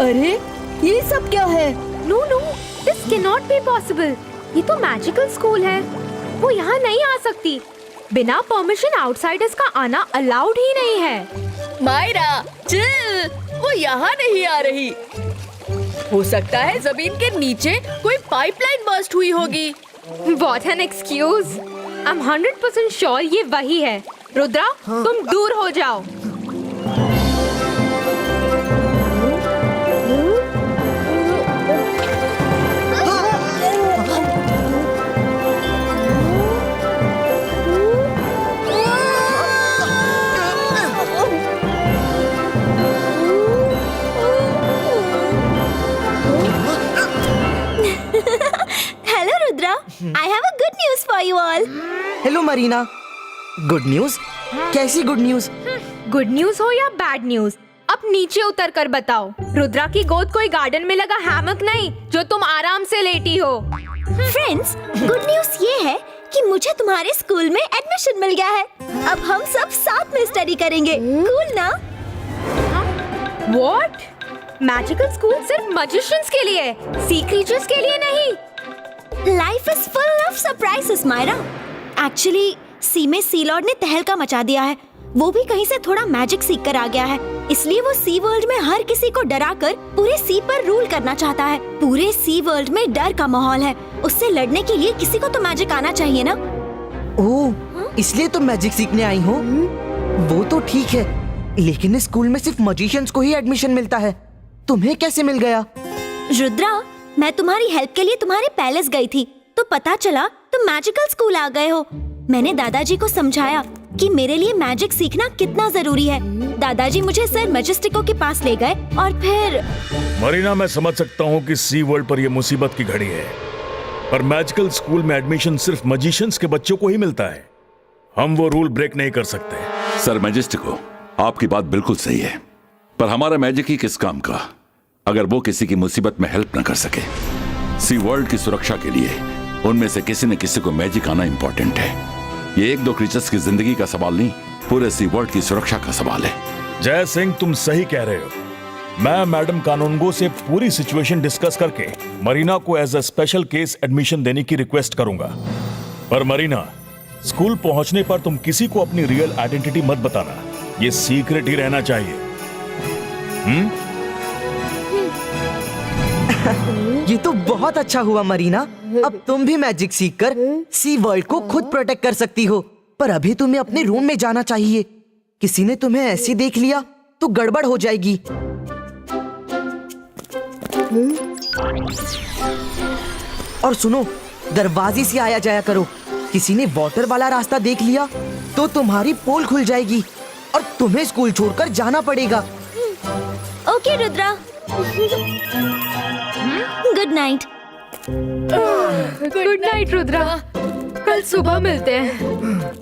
अरे ये सब क्या है? No no, this can not be possible. ये तो मैजिकल स्कूल है, वो यहाँ नहीं आ सकती। बिना परमिशन आउटसाइडर्स का आना अलाउड ही नहीं है। मायरा चिल, वो यहाँ नहीं आ रही। हो सकता है जमीन के नीचे कोई पाइपलाइन बर्स्ट हुई होगी। What an excuse! I'm 100% sure ये वही है। रुद्रा, तुम दूर हो जाओ। Hello Rudra, I have a good news for you all. Hello Marina. Good news? कैसी गुड न्यूज? गुड न्यूज हो या बैड न्यूज, अब नीचे उतर कर बताओ। रुद्रा की गोद कोई गार्डन में लगा हैमक नहीं जो तुम आराम से लेटी हो। Friends, गुड न्यूज ये है कि मुझे तुम्हारे स्कूल में एडमिशन मिल गया है। अब हम सब साथ में स्टडी करेंगे। कूल ना? What? मैजिकल स्कूल सिर्फ मैजिशियंस के लिए, सी क्रीचर्स के लिए नहीं। Life is full of surprises, Myra. Actually, सी में सी लॉर्ड ने तहलका मचा दिया है। वो भी कहीं से थोड़ा मैजिक सीख कर आ गया है, इसलिए वो सी वर्ल्ड में हर किसी को डरा कर पूरे सी पर रूल करना चाहता है। पूरे सी वर्ल्ड में डर का माहौल है। उससे लड़ने के लिए किसी को तो मैजिक आना चाहिए ना? ओह, इसलिए तुम मैजिक सीखने आई हो? वो तो ठीक है, लेकिन इस स्कूल में सिर्फ मैजिशियंस को ही एडमिशन मिलता है। तुम्हें कैसे मिल गया? रुद्रा, मैं तुम्हारी हेल्प के लिए तुम्हारे पैलेस गई थी, तो पता चला तुम मैजिकल स्कूल आ गए हो। मैंने दादाजी को समझाया कि मेरे लिए मैजिक सीखना कितना जरूरी है। दादाजी मुझे सर मैजेस्टिको के पास ले गए और फिर मरीना, मैं समझ सकता हूँ कि सी वर्ल्ड पर यह मुसीबत की घड़ी है, पर मैजिकल स्कूल में एडमिशन सिर्फ मैजिशियंस के बच्चों को ही मिलता है। हम वो रूल ब्रेक नहीं कर सकते। सर मैजेस्टिको, आपकी बात बिल्कुल सही है, पर हमारा मैजिक ही किस काम का अगर वो किसी की मुसीबत में हेल्प न कर सके। सी वर्ल्ड की सुरक्षा के लिए उनमें से किसी न किसी को मैजिक आना इंपॉर्टेंट है। ये एक दो क्रीचर्स की जिंदगी का सवाल नहीं, पूरे सी वर्ल्ड की सुरक्षा का सवाल है। जय सिंह, तुम सही कह रहे हो। मैं मैडम कानूनगो से पूरी सिचुएशन डिस्कस करके मरीना को as a special case admission देने की रिक्वेस्ट करूंगा। पर मरीना, स्कूल पहुंचने पर तुम किसी को अपनी रियल आइडेंटिटी मत बताना, ये सीक्रेट ही रहना चाहिए। ये तो बहुत अच्छा हुआ मरीना, अब तुम भी मैजिक सीखकर सी वर्ल्ड को खुद प्रोटेक्ट कर सकती हो। पर अभी तुम्हें अपने रूम में जाना चाहिए। किसी ने तुम्हें ऐसे देख लिया तो गड़बड़ हो जाएगी। और सुनो, दरवाजे से आया जाया करो। किसी ने वाटर वाला रास्ता देख लिया तो तुम्हारी पोल खुल जाएगी और तुम्हें स्कूल छोड़कर जाना पड़ेगा। Okay Rudra, good night. Good night Rudra, कल सुबह मिलते हैं।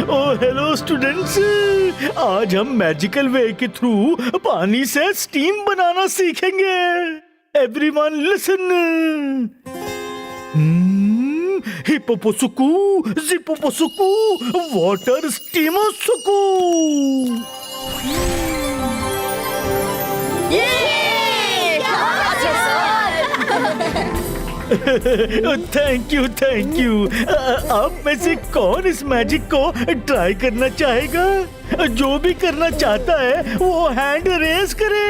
ओ हेलो स्टूडेंट्स, आज हम मैजिकल वे के थ्रू पानी से स्टीम बनाना सीखेंगे। Everyone listen. हिपोपोसुकू, जिपोपोसुकू, वाटर स्टीमोसुकू। Thank you. आप में से कौन इस मैजिक को ट्राई करना चाहेगा? जो भी करना चाहता है वो हैंड रेज करे।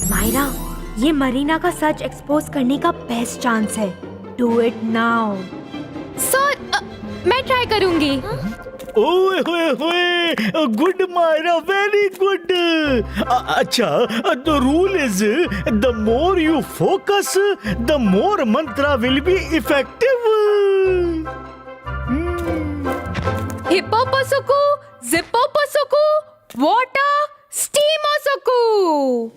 मायरा, ये मरीना का सच एक्सपोज करने का बेस्ट चांस है। Do it now. सर, मैं ट्राई करूंगी। ओए होए होए, गुड मायरा, वेरी गुड। अच्छा, the rule is the more you focus the more mantra will be effective. हिपोपोसुकू, जिपोपोसुकू, वाटर स्टीमोसुकू। शुकू।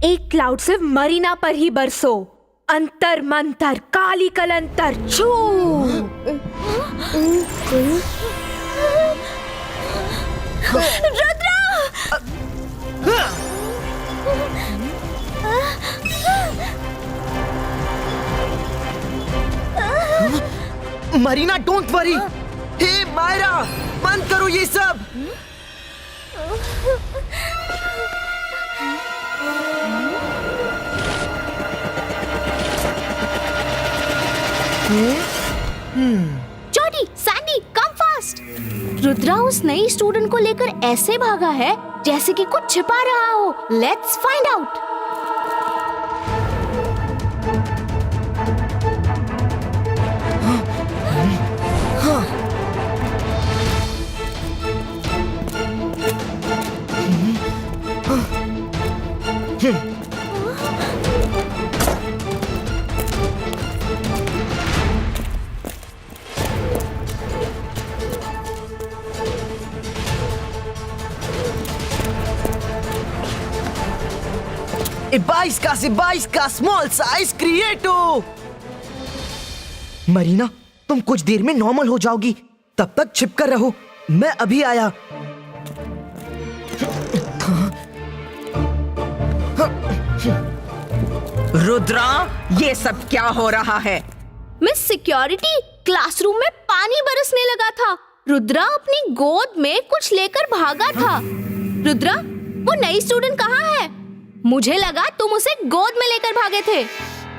एक क्लाउड सिर्फ मरीना पर ही बरसो। अंतर मंतर काली कलंतर छू। Rudra! Marina don't worry. Hey Myra, बंद करो ये सब। Jodie, Sandy, come fast. Rudra उस नई स्टूडेंट को लेकर ऐसे भागा है जैसे कि कुछ छिपा रहा हो। Let's find out. ए 22 का स्मॉल साइज क्रिएटो। मरीना, तुम कुछ देर में नॉर्मल हो जाओगी, तब तक छिप कर रहो। मैं अभी आया। रुद्रा, ये सब क्या हो रहा है? मिस सिक्योरिटी, क्लासरूम में पानी बरसने लगा था। रुद्रा अपनी गोद में कुछ लेकर भागा था। रुद्रा, वो नई स्टूडेंट कहाँ है? मुझे लगा तुम उसे गोद में लेकर भागे थे।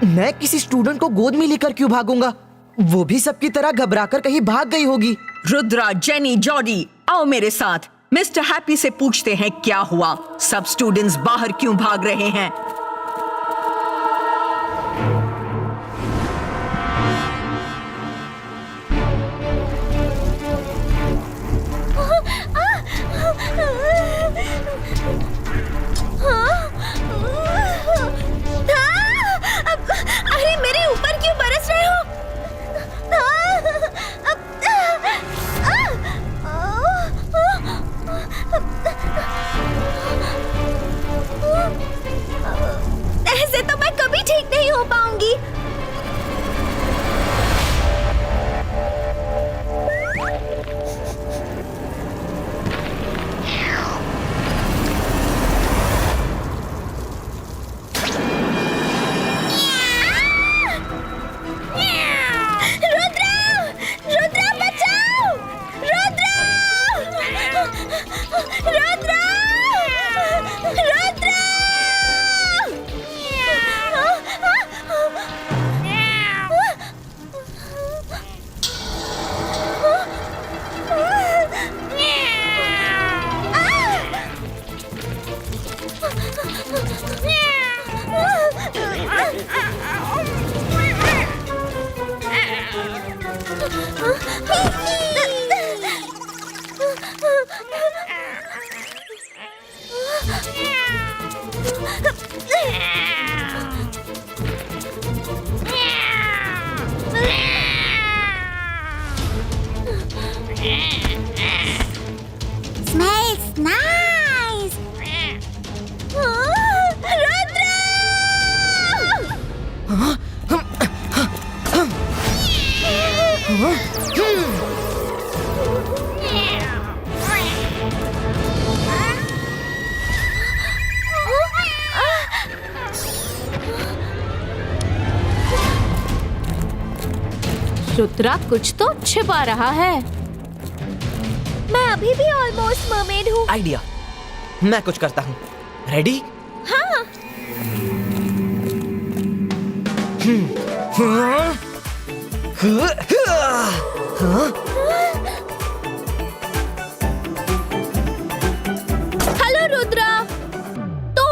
मैं किसी स्टूडेंट को गोद में लेकर क्यों भागूंगा? वो भी सबकी तरह घबराकर कहीं भाग गई होगी। रुद्रा, जेनी, जॉडी, आओ मेरे साथ। मिस्टर हैप्पी से पूछते हैं क्या हुआ। सब स्टूडेंट्स बाहर क्यों भाग रहे हैं? अरे मेरे ऊपर क्यों बरस रहे हो? ऐसे तो मैं कभी ठीक नहीं हो पाऊंगी। Smells nice. रुद्रा कुछ तो छिपा रहा है। मैं अभी भी ऑलमोस्ट मरमेड हूँ। आइडिया, मैं कुछ करता हूँ। रेडी? हाँ। हेलो रुद्रा, तो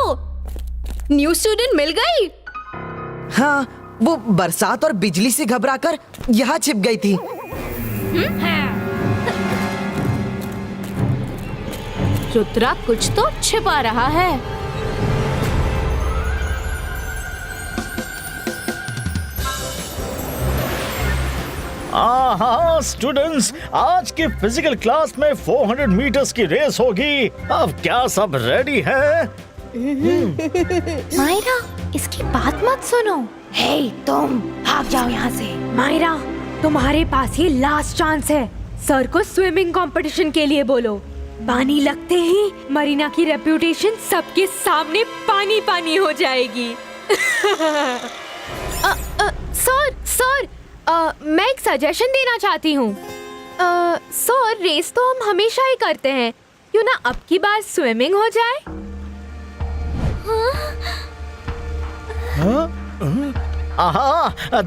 न्यू स्टूडेंट मिल गई? हाँ, वो बरसात और बिजली से घबराकर यहाँ छिप गई थी। रुद्रा कुछ तो छिपा रहा है। हाँ स्टूडेंट्स, आज की फिजिकल क्लास में 400 मीटर्स की रेस होगी। अब क्या सब रेडी है? मायरा, इसकी बात मत सुनो। हे तुम, भाग जाओ यहाँ से। मायरा, तुम्हारे पास ये लास्ट चांस है। सर को स्विमिंग कंपटीशन के लिए बोलो। पानी लगते ही मरीना की रेप्यूटेशन सबके सामने पानी पानी हो जाएगी। सर, मैं एक सजेशन देना चाहती हूँ। सर, रेस तो हम हमेशा ही करते हैं, क्यों ना अब की बार स्विमिंग हो जाए?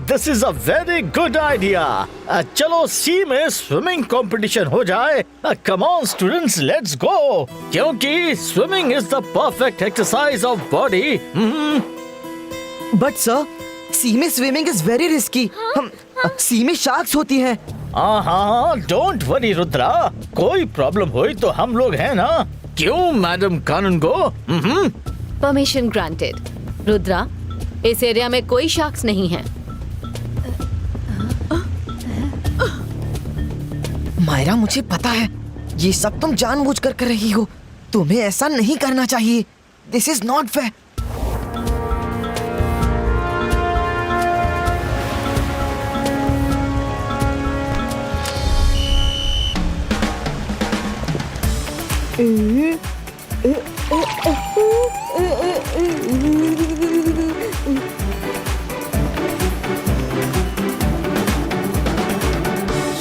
This is a very good idea. चलो सी में स्विमिंग कंपटीशन हो जाए। Come on students, let's go, क्योंकि swimming is the perfect exercise of body. But sir, sea में स्विमिंग इज वेरी रिस्की। हम सी में शार्क्स होती हैं। हाँ, डोंट वरी रुद्रा, कोई प्रॉब्लम हुई तो हम लोग हैं ना। क्यों madam Kanungo? Permission granted. Rudra, इस एरिया में कोई शार्क्स नहीं है। मायरा, मुझे पता है ये सब तुम जानबूझकर कर रही हो। तुम्हें ऐसा नहीं करना चाहिए। This is not fair.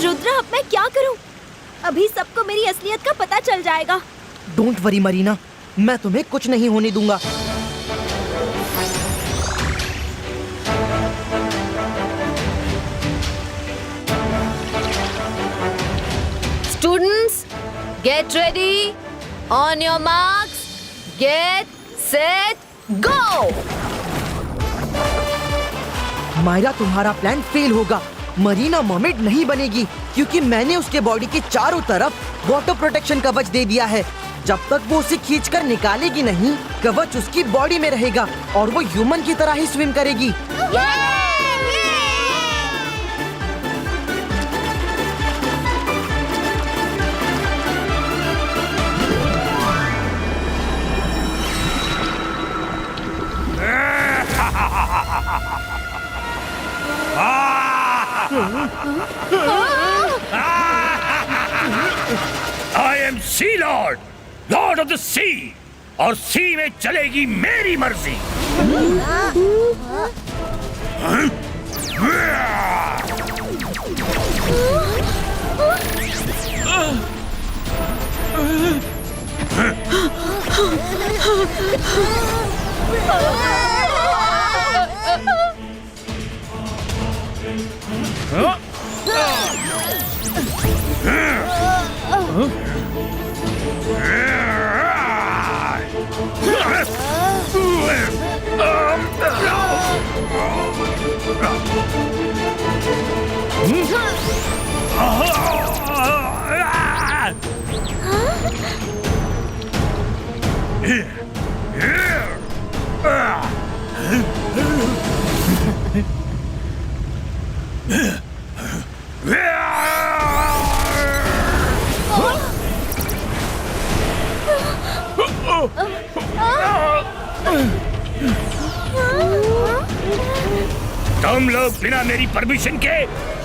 Rudra, अब मैं क्या करूं? अभी सबको मेरी असलियत का पता चल जाएगा। डोंट वरी मरीना, मैं तुम्हें कुछ नहीं होने दूंगा। Students, get ready. On your marks, get set go. Myra, तुम्हारा प्लान फेल होगा। मरीना मर्मेड नहीं बनेगी, क्योंकि मैंने उसके बॉडी के चारों तरफ वाटर प्रोटेक्शन कवच दे दिया है। जब तक वो उसे खींचकर निकालेगी नहीं, कवच उसकी बॉडी में रहेगा और वो ह्यूमन की तरह ही स्विम करेगी। I am sea lord, lord of the sea, और सी में चलेगी मेरी मर्जी। तुम लोग बिना मेरी परमिशन के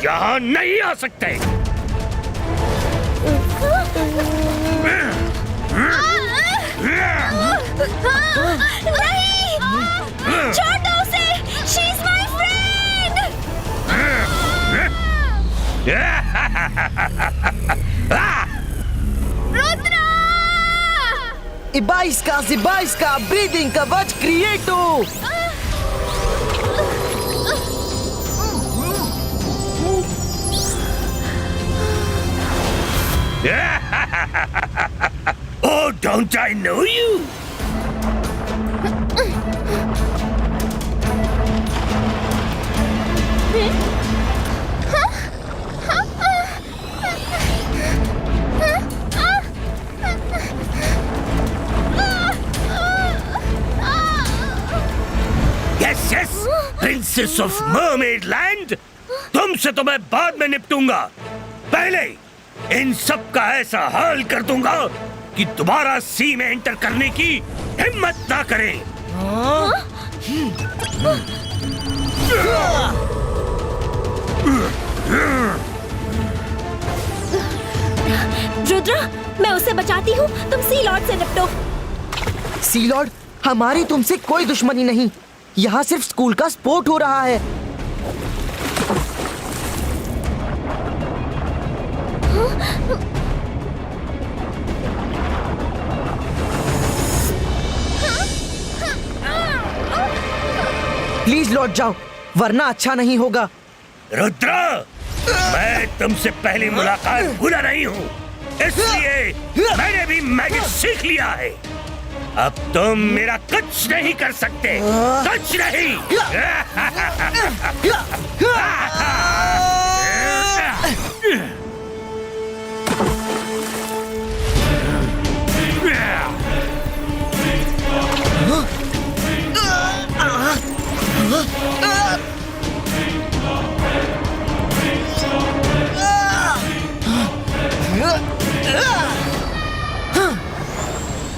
यहाँ नहीं आ सकते। नहीं! छोड़ दो उसे! She is my friend! Rudra! Ibaiska, breathing कवच क्रिएटो। Oh, don't I know you? Yes yes, princess of mermaid land. तुमसे तो मैं बाद में निपटूंगा, पहले इन सब का ऐसा हाल कर दूंगा कि दोबारा सी में एंटर करने की हिम्मत ना करें। रुद्रा, मैं उसे बचाती हूँ, तुम सी लॉर्ड से निपटो। सी लॉर्ड, हमारी तुमसे कोई दुश्मनी नहीं, यहाँ सिर्फ स्कूल का स्पोर्ट हो रहा है। प्लीज लौट जाओ, वरना अच्छा नहीं होगा। रुद्र, मैं तुमसे पहली मुलाकात भूला नहीं हूँ, इसलिए मैंने भी मैजिक सीख लिया है। अब तुम मेरा कुछ नहीं कर सकते, कुछ नहीं।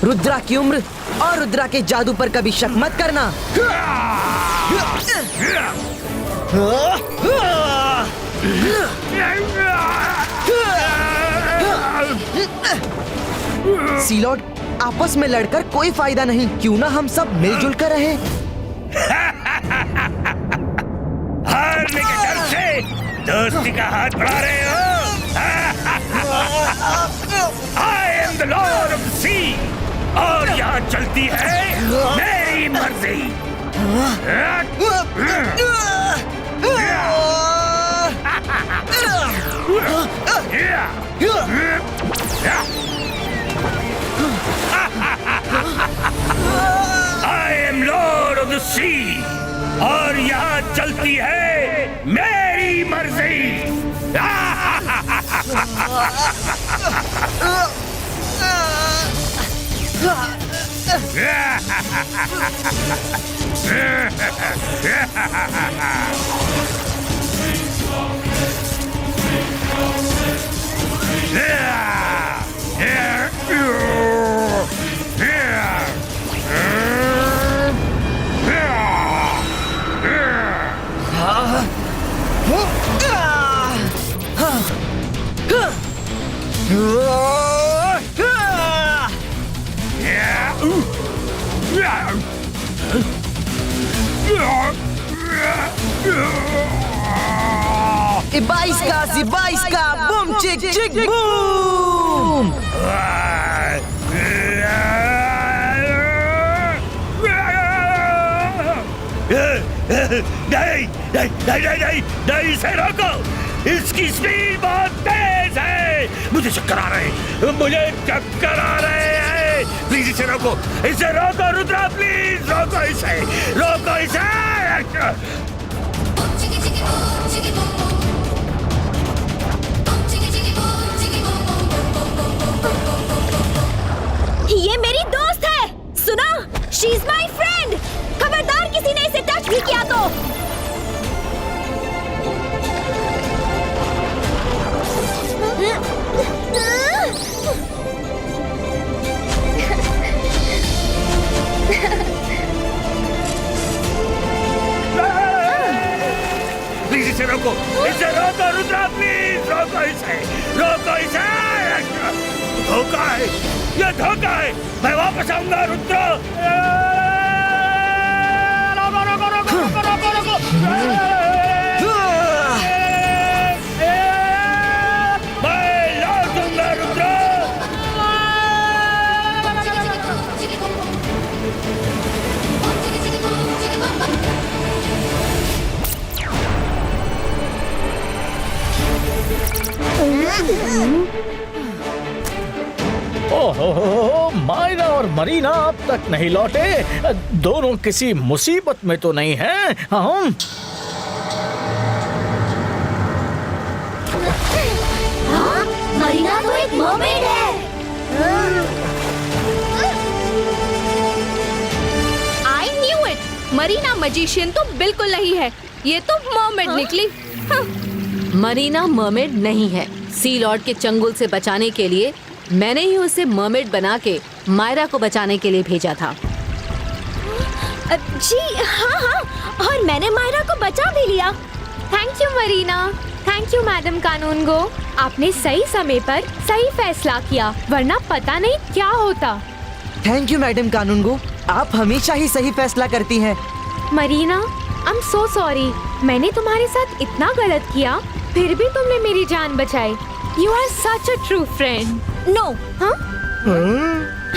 रुद्रा की उम्र और रुद्रा के जादू पर कभी शक मत करना। सी लॉर्ड, आपस में लड़कर कोई फायदा नहीं, क्यों ना हम सब मिलजुल कर रहें। हारने के डर से दोस्ती का हाथ बढ़ा रहे हो? I am the Lord of the Sea, और यहाँ चलती है मेरी मर्जी। I am Lord of the Sea, और यहाँ चलती है मेरी मर्जी। Ibaiska, boom, chick, chick, boom! नहीं, नहीं, नहीं, नहीं, नहीं, नहीं, इसे रोको, इसकी स्पीड बहुत तेज है, मुझे चक्कर आ रहे हैं, मुझे चक्कर आ रहे हैं, प्लीज इसे रोको रुद्रा, प्लीज रोको इसे, रोको इसे। ये मेरी दोस्त है, सुना? She is my friend. खबरदार किसी ने इसे टच भी किया तो। प्लीज इसे रोको रुद्रा, प्लीज रोको इसे। धोखा है, ये धोखा है, मैं वापस आऊंगा रुद्रा। रोको। मैं लौटूंगा रुद्रा। ओहो, मायरा और मरीना अब तक नहीं लौटे। दोनों किसी मुसीबत में तो नहीं हैं? हम मरीना तो एक मरमेड है। I knew it. Marina magician तो बिल्कुल नहीं है, ये तो मर्मेड निकली। मरीना मर्मेड नहीं है। सी लॉर्ड के चंगुल से बचाने के लिए मैंने ही उसे मर्मेड बना के मायरा को बचाने के लिए भेजा था। जी हाँ, और मैंने मायरा को बचा भी लिया। Thank you Marina, thank you madam Kanungo. आपने सही समय पर सही फैसला किया, वरना पता नहीं क्या होता। थैंक यू मैडम कानूनगो, आप हमेशा ही सही फैसला करती हैं। Marina, I am so sorry. मैंने तुम्हारे साथ इतना गलत किया, फिर भी तुमने मेरी जान बचाई। You are such a true friend. No,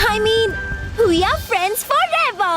I mean, we are friends forever.